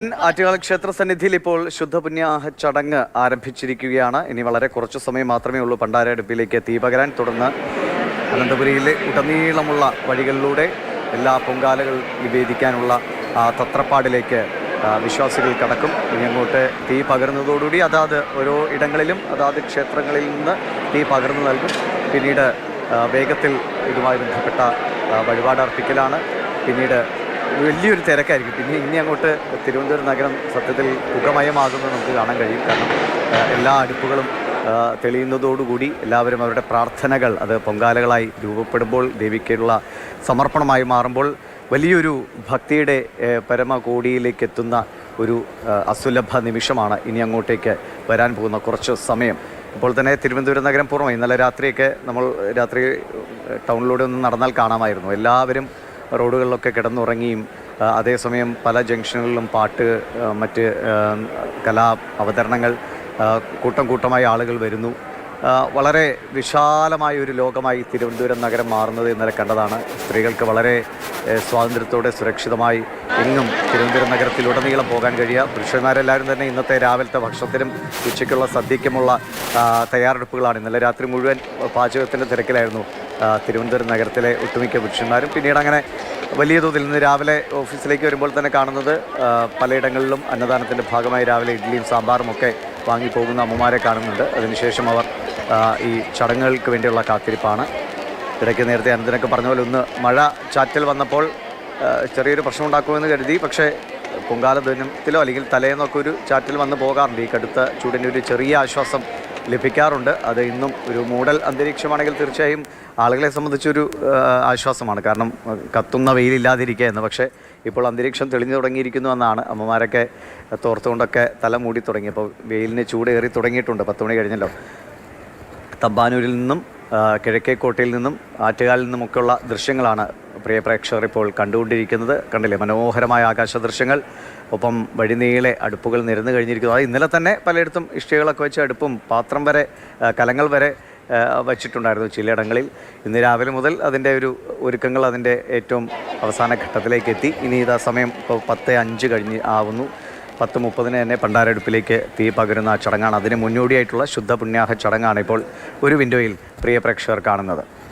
ആറ്റുകാൽ ക്ഷേത്ര സന്നിധിയിൽ ഇപ്പോൾ ശുദ്ധപുണ്യാഹ ചടങ്ങ് ആരംഭിച്ചിരിക്കുകയാണ്. ഇനി വളരെ കുറച്ചു സമയം മാത്രമേ ഉള്ളൂ പണ്ടാരടുപ്പിലേക്ക് തീ പകരാൻ. തുടർന്ന് അനന്തപുരിയിലെ ഉടനീളമുള്ള വഴികളിലൂടെ എല്ലാ പൊങ്കാലകൾ നിവേദിക്കാനുള്ള തത്രപ്പാടിലേക്ക് വിശ്വാസികൾ കടക്കും. ഇനി അങ്ങോട്ട് തീ പകരുന്നതോടുകൂടി അതാത് ഓരോ ഇടങ്ങളിലും അതാത് ക്ഷേത്രങ്ങളിൽ നിന്ന് തീ പകർന്നു നൽകും. പിന്നീട് വേഗത്തിൽ ഇതുമായി ബന്ധപ്പെട്ട വഴിപാട് അർപ്പിക്കലാണ്. പിന്നീട് വലിയൊരു തിരക്കായിരിക്കും. പിന്നെ ഇനി അങ്ങോട്ട് തിരുവനന്തപുരം നഗരം സത്യത്തിൽ പുകമയമാകുന്നത് നമുക്ക് കാണാൻ കഴിയും. കാരണം എല്ലാ അടുപ്പുകളും തെളിയുന്നതോടുകൂടി എല്ലാവരും അവരുടെ പ്രാർത്ഥനകൾ അത് പൊങ്കാലകളായി രൂപപ്പെടുമ്പോൾ ദേവിക്കുള്ള സമർപ്പണമായി മാറുമ്പോൾ വലിയൊരു ഭക്തിയുടെ പരമകോടിയിലേക്ക് എത്തുന്ന ഒരു അസുലഭ നിമിഷമാണ് ഇനി അങ്ങോട്ടേക്ക് വരാൻ പോകുന്ന കുറച്ച് സമയം. ഇപ്പോൾ തന്നെ തിരുവനന്തപുരം നഗരം പൂർണ്ണമായി ഇന്നലെ രാത്രിയൊക്കെ നമ്മൾ രാത്രി ടൗണിലൂടെ ഒന്ന് നടന്നാൽ കാണാമായിരുന്നു. എല്ലാവരും റോഡുകളിലൊക്കെ കിടന്നുറങ്ങിയും അതേസമയം പല ജംഗ്ഷനുകളിലും പാട്ട് മറ്റ് കലാ അവതരണങ്ങൾ കൂട്ടം കൂട്ടമായി ആളുകൾ വരുന്നു. വളരെ വിശാലമായ ഒരു ലോകമായി തിരുവനന്തപുരം നഗരം മാറുന്നത് ഇന്നലെ കണ്ടതാണ്. സ്ത്രീകൾക്ക് വളരെ സ്വാതന്ത്ര്യത്തോടെ സുരക്ഷിതമായി എങ്ങും തിരുവനന്തപുരം നഗരത്തിലുടനീളം പോകാൻ കഴിയുക. പുരുഷന്മാരെല്ലാവരും തന്നെ ഇന്നത്തെ രാവിലത്തെ ഭക്ഷണത്തിനും ഉച്ചയ്ക്കുള്ള സദ്യയ്ക്കുമുള്ള തയ്യാറെടുപ്പുകളാണ്. ഇന്നലെ രാത്രി മുഴുവൻ പാചകത്തിൻ്റെ തിരക്കിലായിരുന്നു തിരുവനന്തപുരം നഗരത്തിലെ ഒട്ടുമിക്ക പുരുഷന്മാരും. പിന്നീട് അങ്ങനെ വലിയ തോതിൽ ഇന്ന് രാവിലെ ഓഫീസിലേക്ക് വരുമ്പോൾ തന്നെ കാണുന്നത് പലയിടങ്ങളിലും അന്നദാനത്തിൻ്റെ ഭാഗമായി രാവിലെ ഇഡ്ഡലിയും സാമ്പാറും ഒക്കെ വാങ്ങിപ്പോകുന്ന അമ്മമാരെ കാണുന്നുണ്ട്. അതിനുശേഷം അവർ ഈ ചടങ്ങുകൾക്ക് വേണ്ടിയുള്ള കാത്തിരിപ്പാണ്. ഇടയ്ക്ക് നേരത്തെ അനന്തനൊക്കെ പറഞ്ഞ പോലെ ഒന്ന് മഴ ചാറ്റൽ വന്നപ്പോൾ ചെറിയൊരു പ്രശ്നം ഉണ്ടാക്കുമെന്ന് കരുതി. പക്ഷേ പൊങ്കാല ദിനത്തിലോ അല്ലെങ്കിൽ തലേന്നൊക്കെ ഒരു ചാറ്റൽ വന്ന് പോകാറുണ്ട്. ഈ കടുത്ത ചൂടിൻ്റെ ഒരു ചെറിയ ആശ്വാസം ലഭിക്കാറുണ്ട്. അത് ഇന്നും ഒരു മൂടൽ അന്തരീക്ഷമാണെങ്കിൽ തീർച്ചയായും ആളുകളെ സംബന്ധിച്ചൊരു ആശ്വാസമാണ്. കാരണം കത്തുന്ന വെയിലില്ലാതിരിക്കുക എന്ന്. പക്ഷേ ഇപ്പോൾ അന്തരീക്ഷം തെളിഞ്ഞു തുടങ്ങിയിരിക്കുന്നു എന്നാണ് അമ്മമാരൊക്കെ തോർത്തുകൊണ്ടൊക്കെ തല മൂടി തുടങ്ങി. അപ്പോൾ വെയിലിന് ചൂട് കയറി തുടങ്ങിയിട്ടുണ്ട്. 10 മണി കഴിഞ്ഞല്ലോ. തമ്പാനൂരിൽ നിന്നും കിഴക്കേക്കോട്ടയിൽ നിന്നും ആറ്റുകാലിൽ നിന്നുമൊക്കെയുള്ള ദൃശ്യങ്ങളാണ് പ്രിയ പ്രേക്ഷകർ ഇപ്പോൾ കണ്ടുകൊണ്ടിരിക്കുന്നത്. കണ്ടില്ലേ മനോഹരമായ ആകാശ ദൃശ്യങ്ങൾ. ഒപ്പം വഴിനീളെ അടുപ്പുകൾ നിരന്നു കഴിഞ്ഞിരിക്കുന്നു. അത് ഇന്നലെ തന്നെ പലയിടത്തും ഇഷ്ടികളൊക്കെ വെച്ച് അടുപ്പും പാത്രം വരെ കലങ്ങൾ വരെ വച്ചിട്ടുണ്ടായിരുന്നു ചിലയിടങ്ങളിൽ. ഇന്ന് രാവിലെ മുതൽ അതിൻ്റെ ഒരു ഒരുക്കങ്ങൾ അതിൻ്റെ ഏറ്റവും അവസാന ഘട്ടത്തിലേക്ക് എത്തി. ഇനി ഇതാ സമയം ഇപ്പോൾ 10:05 കഴിഞ്ഞ് ആവുന്നു. 10:30 തന്നെ പണ്ടാരടുപ്പിലേക്ക് തീ പകരുന്ന ചടങ്ങാണ്. അതിന് മുന്നോടിയായിട്ടുള്ള ശുദ്ധ പുണ്യാഹ ചടങ്ങാണ് ഇപ്പോൾ ഒരു വിൻഡോയിൽ പ്രിയ പ്രേക്ഷകർ കാണുന്നത്.